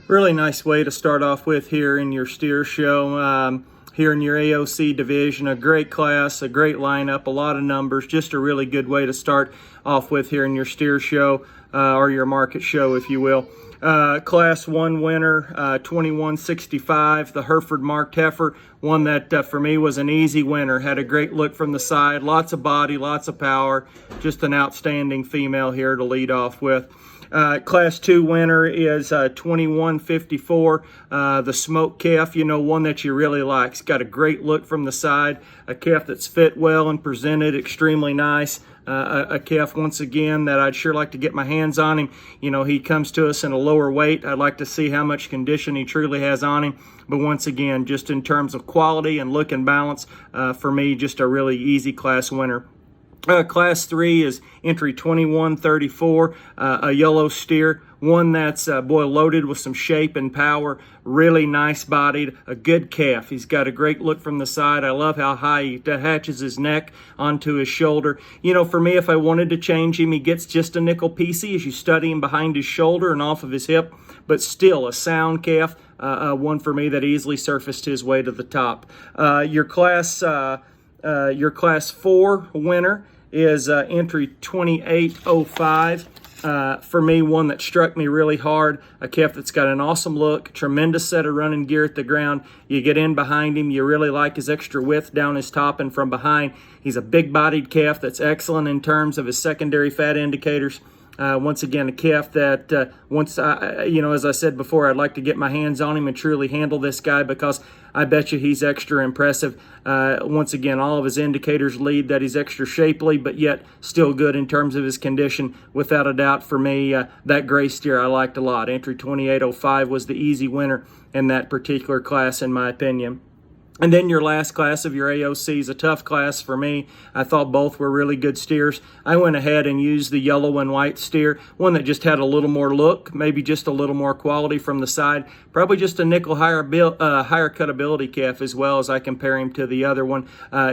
Really nice way to start off with here in your steer show. Here in your AOC division, a great class, a great lineup, a lot of numbers, just a really good way to start off with here in your steer show, or your market show, if you will. Class 1 winner, 2165, the Hereford marked heifer, one that for me was an easy winner, had a great look from the side, lots of body, lots of power, just an outstanding female here to lead off with. Class 2 winner is 2154, the smoked calf, one that you really like. It's got a great look from the side, a calf that's fit well and presented extremely nice. A calf, once again, that I'd sure like to get my hands on him. He comes to us in a lower weight. I'd like to see how much condition he truly has on him. But once again, just in terms of quality and look and balance, for me, just a really easy class winner. Class 3 is entry 2134, a yellow steer, one that's loaded with some shape and power, really nice bodied, a good calf. He's got a great look from the side. I love how high he attaches his neck onto his shoulder. For me, if I wanted to change him, he gets just a nickel piecey as you study him behind his shoulder and off of his hip, but still a sound calf, one for me that easily surfaced his way to the top. Your class 4 winner is entry 2805. For me, one that struck me really hard, a calf that's got an awesome look, tremendous set of running gear at the ground. You get in behind him, you really like his extra width down his top and from behind. He's a big-bodied calf that's excellent in terms of his secondary fat indicators. Once again, a calf that as I said before, I'd like to get my hands on him and truly handle this guy because I bet you he's extra impressive. Once again, all of his indicators lead that he's extra shapely, but yet still good in terms of his condition. Without a doubt, for me, that gray steer I liked a lot. Entry 2805 was the easy winner in that particular class, in my opinion. And then your last class of your AOC is a tough class for me. I thought both were really good steers. I went ahead and used the yellow and white steer, one that just had a little more look, maybe just a little more quality from the side, probably just a nickel higher cutability calf as well as I compare him to the other one.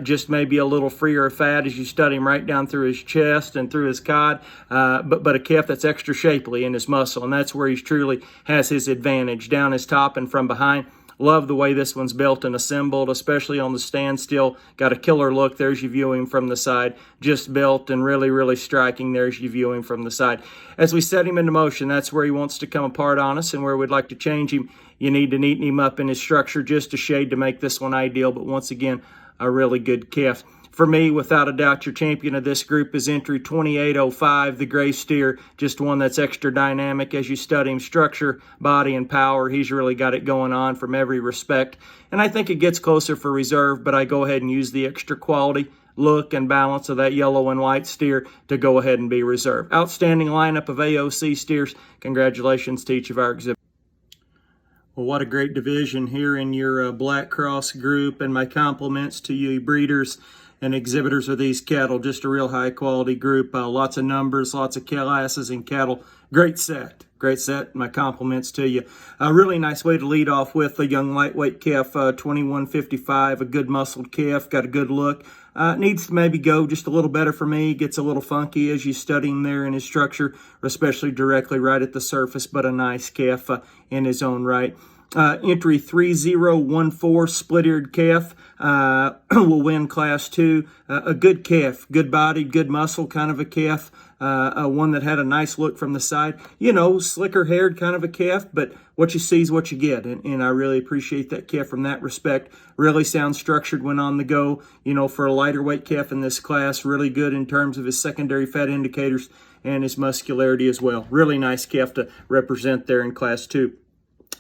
Just maybe a little freer of fat as you study him right down through his chest and through his cod, but a calf that's extra shapely in his muscle, and that's where he truly has his advantage, down his top and from behind. Love the way this one's built and assembled, especially on the standstill. Got a killer look there as you view him from the side. Just built and really, really striking there as you view him from the side. As we set him into motion, that's where he wants to come apart on us and where we'd like to change him. You need to neaten him up in his structure just a shade to make this one ideal, but once again, a really good calf. For me, without a doubt, your champion of this group is entry 2805, the gray steer, just one that's extra dynamic as you study him, structure, body, and power. He's really got it going on from every respect. And I think it gets closer for reserve, but I go ahead and use the extra quality, look, and balance of that yellow and white steer to go ahead and be reserve. Outstanding lineup of AOC steers. Congratulations to each of our exhibitors. Well, what a great division here in your Black Cross group, and my compliments to you breeders and exhibitors of these cattle. Just a real high quality group. Lots of numbers, lots of classes and cattle. Great set. Great set. My compliments to you. A really nice way to lead off with a young lightweight calf, 2155, a good muscled calf, got a good look. Needs to maybe go just a little better for me. Gets a little funky as you study him there in his structure, especially directly right at the surface, but a nice calf in his own right. Entry 3014, split-eared calf, will win class 2. A good calf, good body, good muscle kind of a calf. One that had a nice look from the side. Slicker haired kind of a calf, but what you see is what you get. And I really appreciate that calf from that respect. Really sound structured when on the go. For a lighter weight calf in this class, really good in terms of his secondary fat indicators and his muscularity as well. Really nice calf to represent there in class 2.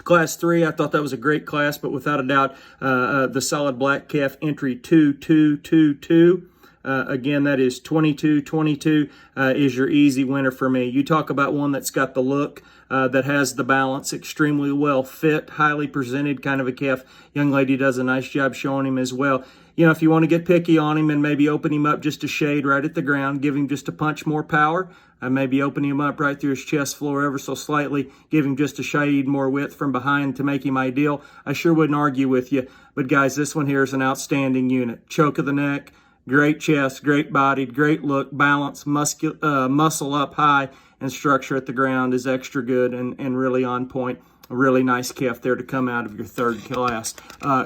Class 3, I thought that was a great class, but without a doubt, the solid black calf entry 2222. Again, that is 2222 is your easy winner for me. You talk about one that's got the look, that has the balance, extremely well fit, highly presented kind of a calf. Young lady does a nice job showing him as well. If you want to get picky on him and maybe open him up just a shade right at the ground, give him just a punch more power, maybe open him up right through his chest floor ever so slightly, give him just a shade more width from behind to make him ideal, I sure wouldn't argue with you. But guys, this one here is an outstanding unit. Choke of the neck, great chest, great bodied, great look, balance, muscle up high, and structure at the ground is extra good and really on point. A really nice calf there to come out of your third class.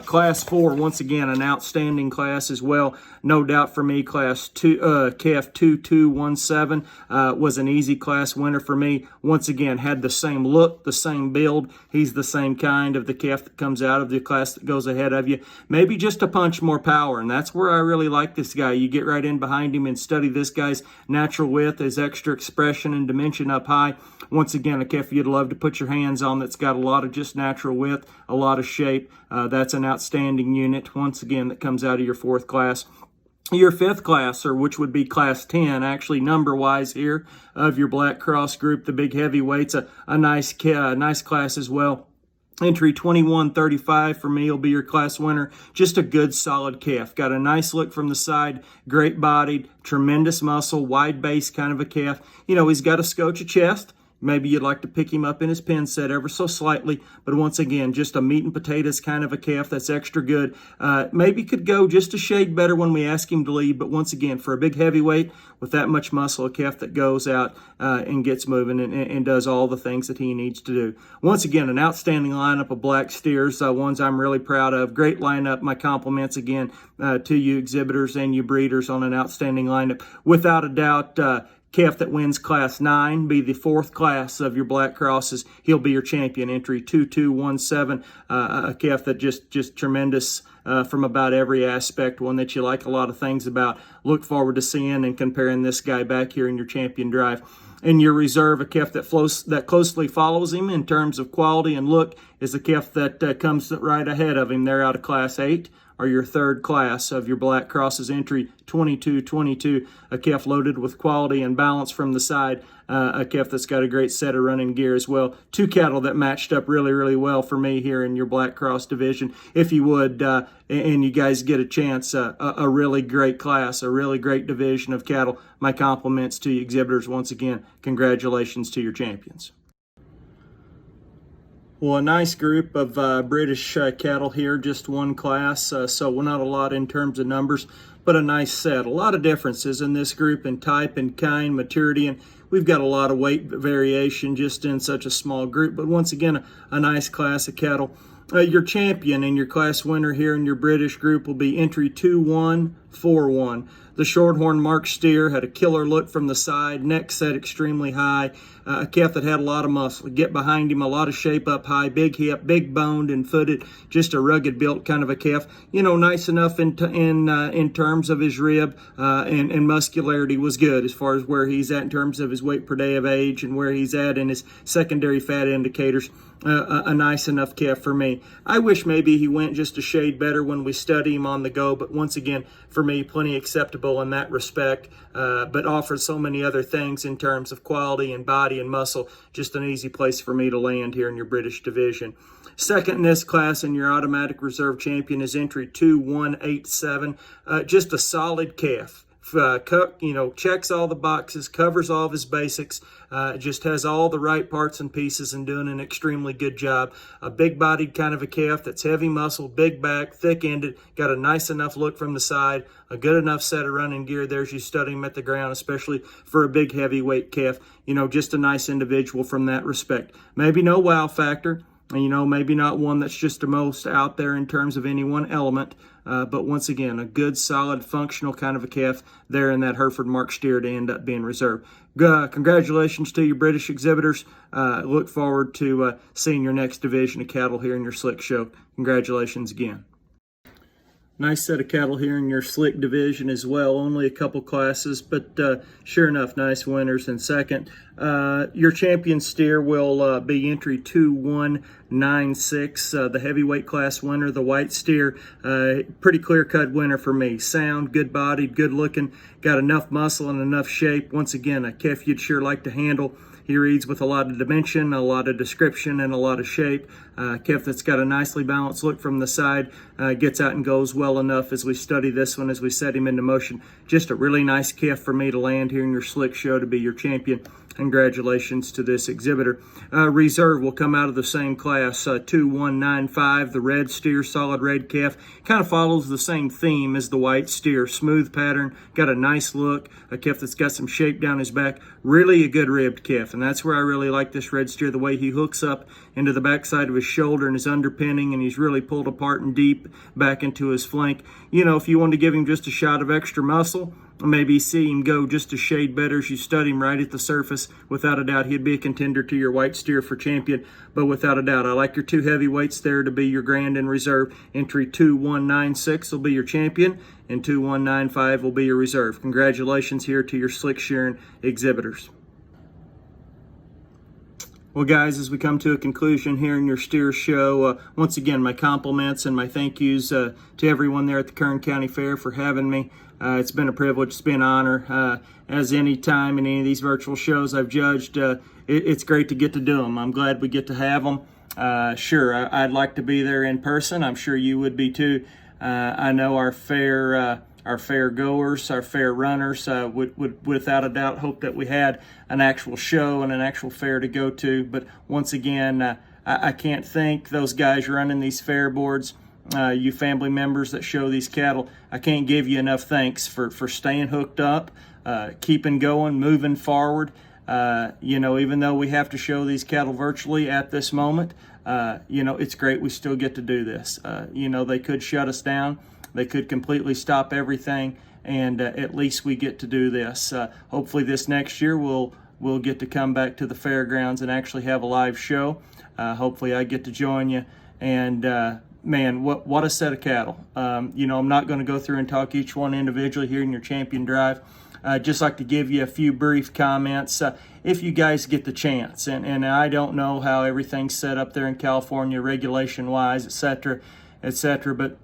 Class 4, once again, an outstanding class as well. No doubt for me, class 2, calf 2217 was an easy class winner for me. Once again, had the same look, the same build. He's the same kind of the calf that comes out of the class that goes ahead of you. Maybe just a punch more power, and that's where I really like this guy. You get right in behind him and study this guy's natural width, his extra expression and dimension up high. Once again, a calf you'd love to put your hands on that's got a lot of just natural width, a lot of shape. That's an outstanding unit, once again, that comes out of your fourth class. Your fifth class, or which would be class 10, actually number-wise here, of your Black Cross group, the big heavyweights, a nice class as well. Entry 2135 for me will be your class winner. Just a good, solid calf. Got a nice look from the side, great bodied, tremendous muscle, wide base kind of a calf. You know, he's got a scotcha chest. Maybe you'd like to pick him up in his pen set ever so slightly, but once again, just a meat and potatoes kind of a calf that's extra good. Maybe could go just a shade better when we ask him to lead, but once again, for a big heavyweight with that much muscle, a calf that goes out and gets moving and does all the things that he needs to do. Once again, an outstanding lineup of black steers, ones I'm really proud of. Great lineup. My compliments again to you exhibitors and you breeders on an outstanding lineup. Without a doubt, calf that wins class 9, be the fourth class of your Black Crosses. He'll be your champion, entry 2217. A calf that just tremendous from about every aspect, one that you like a lot of things about. Look forward to seeing and comparing this guy back here in your champion drive. In your reserve, a calf that closely follows him in terms of quality and look is a calf that comes right ahead of him. They're out of class 8. Or your third class of your Black Crosses, entry 2222, a calf loaded with quality and balance from the side, a calf that's got a great set of running gear as well. Two cattle that matched up really, really well for me here in your Black Cross division. If you would, and you guys get a chance, a really great class, a really great division of cattle. My compliments to you exhibitors once again. Congratulations to your champions. Well, a nice group of British cattle here, just one class, so not a lot in terms of numbers, but a nice set. A lot of differences in this group in type and kind, maturity, and we've got a lot of weight variation just in such a small group, but once again, a nice class of cattle. Your champion and your class winner here in your British group will be entry 2141. The Shorthorn Mark steer had a killer look from the side, neck set extremely high, a calf that had a lot of muscle. Get behind him, a lot of shape up high, big hip, big boned and footed, just a rugged built kind of a calf. You know, nice enough in terms of his rib and muscularity was good as far as where he's at in terms of his weight per day of age and where he's at in his secondary fat indicators. A nice enough calf for me. I wish maybe he went just a shade better when we study him on the go, but once again, for me, plenty acceptable in that respect, but offers so many other things in terms of quality and body and muscle. Just an easy place for me to land here in your British division. Second in this class and your automatic reserve champion is entry 2187. Just a solid calf. Checks all the boxes, covers all of his basics, just has all the right parts and pieces and doing an extremely good job. A big-bodied kind of a calf that's heavy muscle, big back, thick-ended, got a nice enough look from the side, a good enough set of running gear there as you study him at the ground, especially for a big heavyweight calf. You know, just a nice individual from that respect. Maybe no wow factor. You know, maybe not one that's just the most out there in terms of any one element, but once again, a good, solid, functional kind of a calf there in that Hereford Mark steer to end up being reserved. Congratulations to you British exhibitors. Look forward to seeing your next division of cattle here in your Slick Show. Congratulations again. Nice set of cattle here in your Slick division as well. Only a couple classes, but sure enough, nice winners in second. Your champion steer will be entry 2196. The heavyweight class winner, the white steer. Pretty clear-cut winner for me. Sound, good-bodied, good-looking, got enough muscle and enough shape. Once again, a calf you'd sure like to handle. He reads with a lot of dimension, a lot of description, and a lot of shape. Calf that's got a nicely balanced look from the side, gets out and goes well enough as we study this one, as we set him into motion. Just a really nice calf for me to land here in your Slick Show to be your champion. Congratulations to this exhibitor. Reserve will come out of the same class, 2195, the red steer, solid red calf. Kind of follows the same theme as the white steer. Smooth pattern, got a nice look, a calf that's got some shape down his back. Really a good ribbed calf. life. And that's where I really like this red steer, the way he hooks up into the backside of his shoulder and his underpinning, and he's really pulled apart and deep back into his flank. You know, if you want to give him just a shot of extra muscle, maybe see him go just a shade better as you stud him right at the surface, without a doubt he'd be a contender to your white steer for champion. But without a doubt, I like your 2 heavyweights there to be your grand and reserve. Entry 2196 will be your champion, and 2195 will be your reserve. Congratulations here to your slick shearing exhibitors. Well, guys, as we come to a conclusion here in your steer show, once again, my compliments and my thank yous to everyone there at the Kern County Fair for having me. It's been a privilege. It's been an honor. As any time in any of these virtual shows I've judged, it's great to get to do them. I'm glad we get to have them. Sure, I'd like to be there in person. I'm sure you would be too. I know our fair goers, our fair runners would without a doubt hope that we had an actual show and an actual fair to go to. But once again, I can't thank those guys running these fair boards, you family members that show these cattle. I can't give you enough thanks for staying hooked up, keeping going, moving forward. You know, even though we have to show these cattle virtually at this moment, you know, it's great we still get to do this. You know, they could shut us down. They could completely stop everything, and at least we get to do this. Hopefully this next year we'll get to come back to the fairgrounds and actually have a live show. Hopefully I get to join you. And man, what a set of cattle. You know, I'm not going to go through and talk each one individually here in your champion drive. Just like to give you a few brief comments if you guys get the chance. And I don't know how everything's set up there in California regulation-wise, etc., but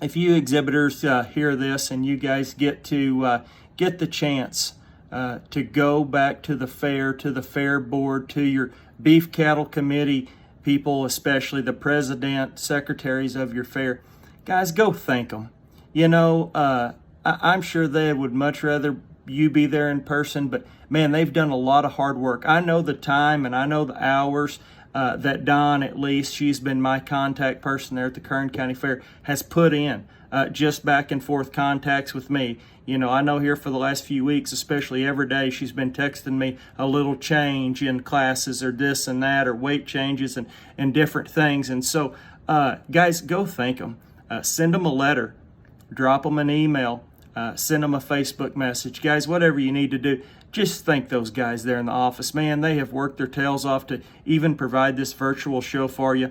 if you exhibitors hear this and you guys get the chance to go back to the fair board, to your beef cattle committee people, especially the president, secretaries of your fair, guys, go thank them. You know, I'm sure they would much rather you be there in person, but man, they've done a lot of hard work. I know the time and I know the hours that Dawn, at least, she's been my contact person there at the Kern County Fair, has put in just back and forth contacts with me. You know, I know here for the last few weeks, especially every day, she's been texting me a little change in classes or this and that, or weight changes and different things. And so, guys, go thank them. Send them a letter, drop them an email, send them a Facebook message. Guys, whatever you need to do, just thank those guys there in the office. Man, they have worked their tails off to even provide this virtual show for you.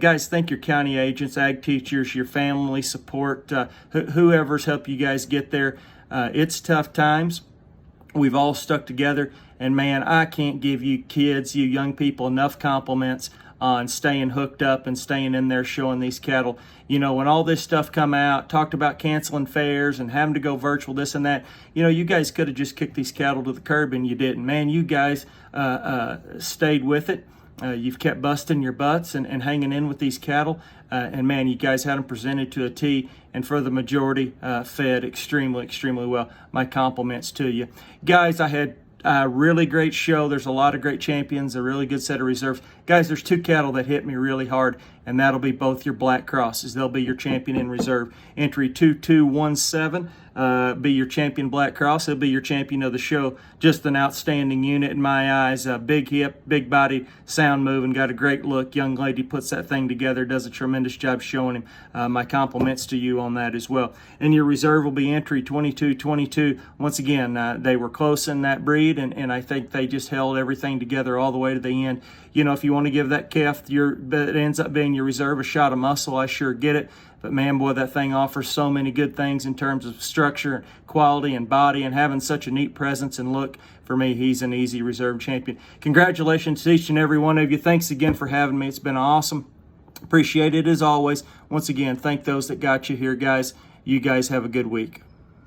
Guys, thank your county agents, ag teachers, your family support, whoever's helped you guys get there. It's tough times. We've all stuck together. And man, I can't give you kids, you young people, enough compliments on staying hooked up and staying in there showing these cattle. You know, when all this stuff come out, talked about canceling fairs and having to go virtual, this and that, you know, you guys could have just kicked these cattle to the curb, and you didn't. Man, you guys stayed with it. You've kept busting your butts and hanging in with these cattle. And man, you guys had them presented to a T, and for the majority, fed extremely, extremely well. My compliments to you. Guys, I had a really great show. There's a lot of great champions, a really good set of reserves. Guys, there's 2 cattle that hit me really hard, and that'll be both your black crosses. They'll be your champion in reserve. Entry 2217, be your champion black cross. He'll be your champion of the show. Just an outstanding unit in my eyes. Big hip, big body, sound moving, got a great look. Young lady puts that thing together, does a tremendous job showing him. My compliments to you on that as well. And your reserve will be entry 2222. Once again, they were close in that breed, and I think they just held everything together all the way to the end. You know, if you want to give that calf that ends up being your reserve a shot of muscle, I sure get it. But man, boy, that thing offers so many good things in terms of structure, and quality, and body, and having such a neat presence and look. For me, he's an easy reserve champion. Congratulations to each and every one of you. Thanks again for having me. It's been awesome. Appreciate it as always. Once again, thank those that got you here, guys. You guys have a good week.